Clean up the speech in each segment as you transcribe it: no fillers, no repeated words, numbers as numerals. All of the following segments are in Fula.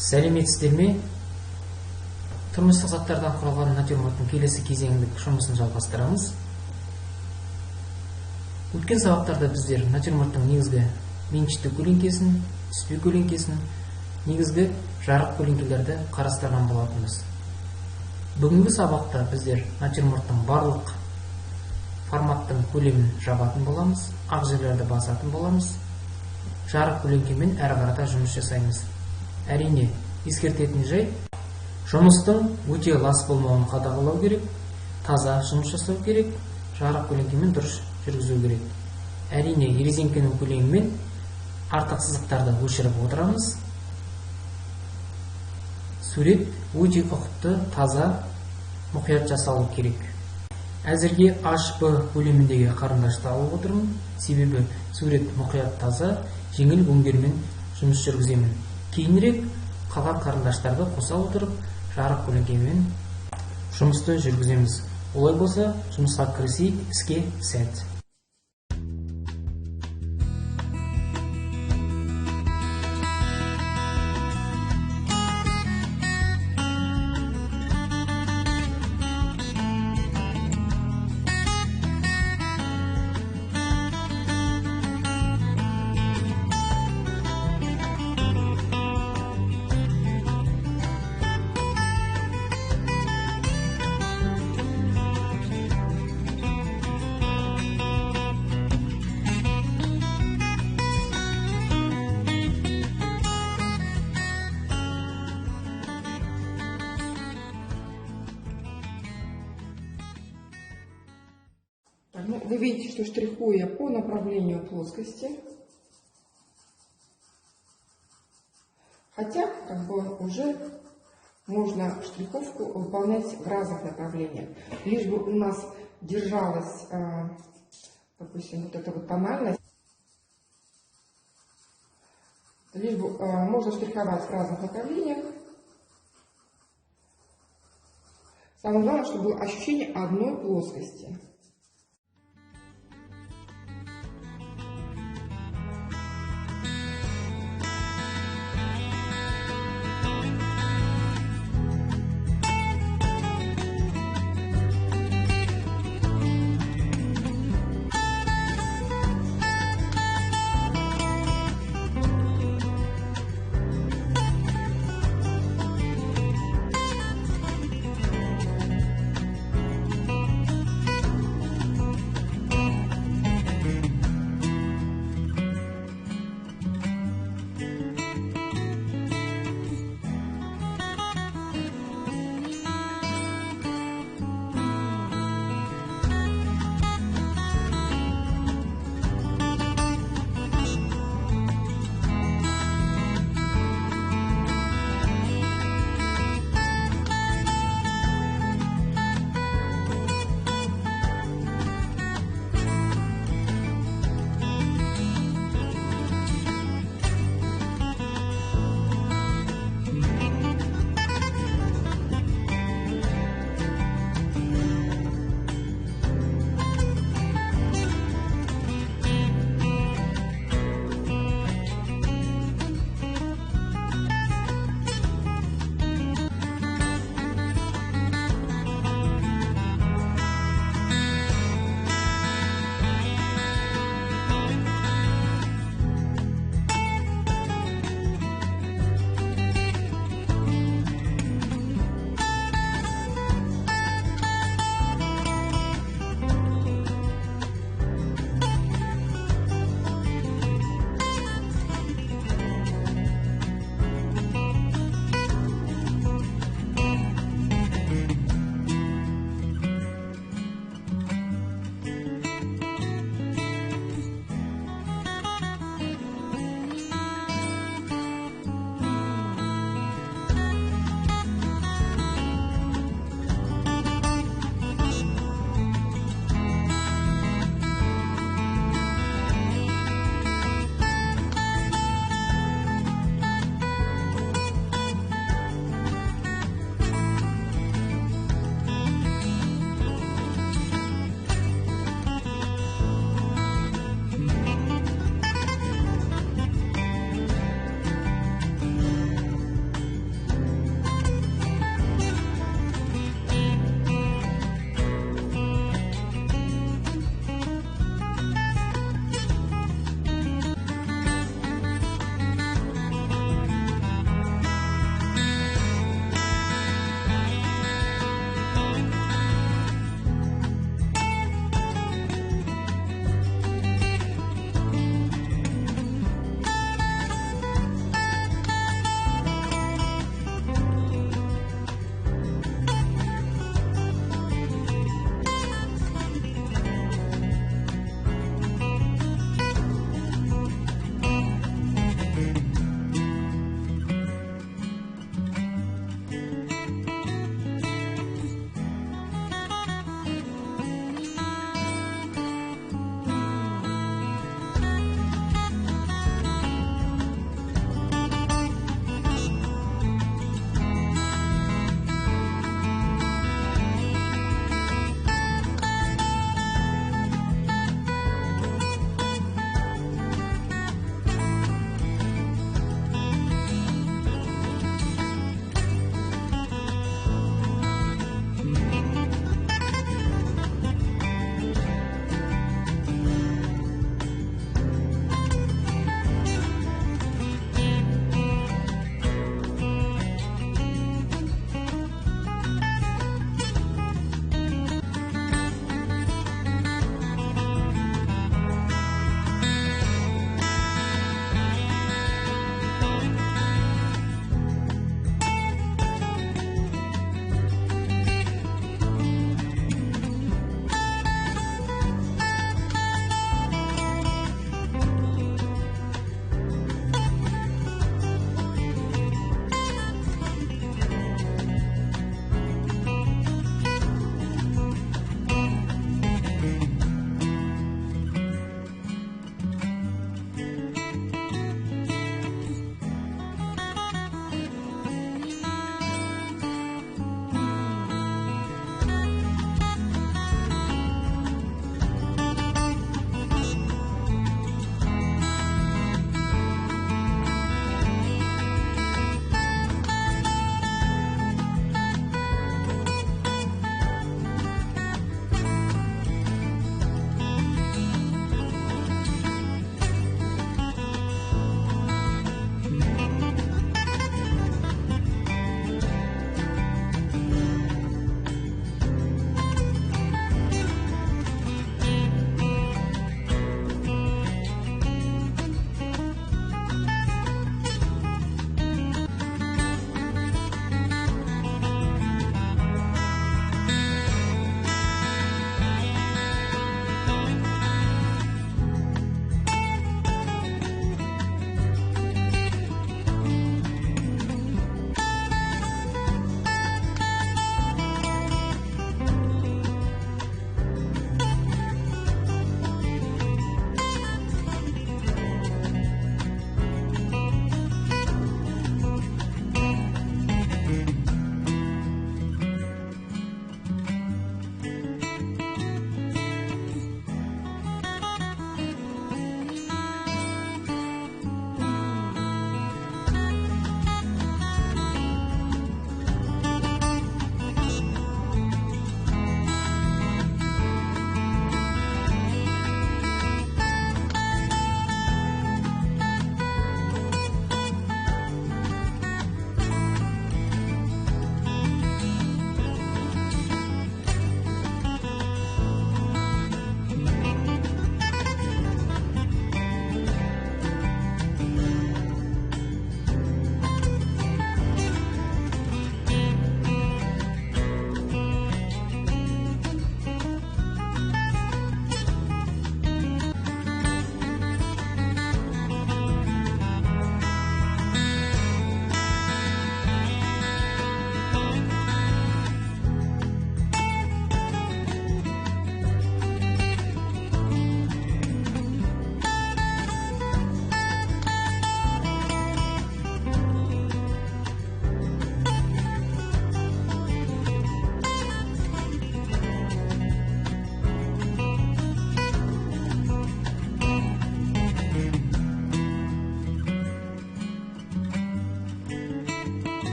Сәлеметсіздер ме? Тұрмыстық заттардан құралған натюрморттың келесі кезеңдік жұмысын жалғастырамыз. Өткен сабақтарда біздер натюрморттың негізгі меншікті көлеңкесін, түспе көлеңкесін, негізгі жарық көлеңкелерді қарастырған болатынбыз. Бүгінгі сабақта біздер натюрморттың барлық форматтың көлемін жабатын боламыз, ақ жерлерді басатын боламыз, жарық көлеңкемен әрі қарата жұмыс жасаймыз. Әрине, ескертетін жай, жұмыстың өте лас болмауын қадағалау керек, таза жұмыс жасау керек, жарық көлеңкемен дұрыс жүргізу керек. Әрине, резеңкенің көлемімен артық сызықтарды өшіріп отырамыз. Сурет өте ұқыпты, таза, мұқият жасалу керек. Әзірге HB көлеміндегі қарындашты алып отырмын, себебі сурет мұқият таза, жеңіл өңдермен жұмыс жүргіземін. Кейінірек қалған қарындаштарды қоса отырып, жарық көлеңкемен жұмысты жүргіземіз. Олай болса, жұмысқа кірісейік, іске сәт. Вы видите, что штрихую я по направлению плоскости, хотя уже можно штриховку выполнять в разных направлениях, лишь бы у нас держалась, допустим, вот эта вот тональность, лишь бы можно штриховать в разных направлениях. Самое главное, чтобы было ощущение одной плоскости.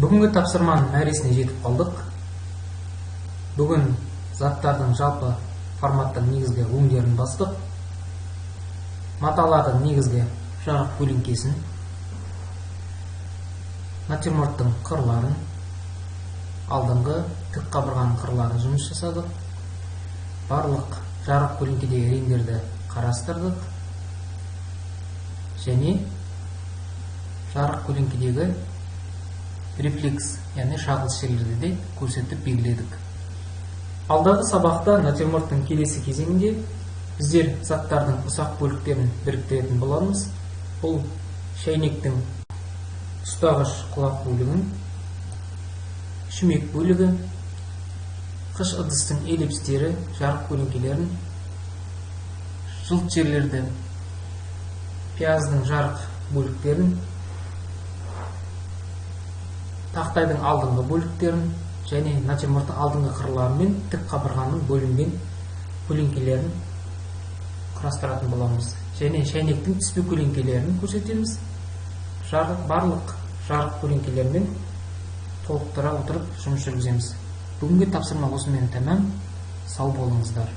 Бүгінгі тапсырманың мәресіне жетіп қалдық. Бүгін заттардың жалпы форматтың негізгі өңдерін бастық, маталардың негізгі жарық көлеңкесін, натюрморттың қырларын, алдыңғы тік қабырғаның қырларын жұмыс жасадық. Барлық жарық көлеңкедегі реңдерді қарастырдық және жарық көлеңкедегі рефлекс, яғни шағылыс жерлерді де көрсетіп белгіледік. Алдағы сабақта натюрморттың келесі кезеңінде біздер заттардың ұсақ бөліктерін біріктіретін боламыз. Бұл шәйнектің ұстағыш құлақ бөлігін, шүмек бөлігі, қыш ыдыстың эллипстері, жарық көлеңкелерін, жылт жерлерді, пияздың жарық бөліктерін, тақтайдың алдыңғы бөліктерін және натюрморттың алдыңғы қырлары мен тік қабырғаның бөлінген көлеңкелерін құрастыратын боламыз. Және шәйнектің түспе көлеңкелерін көрсетеміз. Барлық жарық көлеңкелермен толықтыра отырып жұмыс жүргіземіз. Бүгінгі тапсырма осымен тәмам. Сау болыңыздар.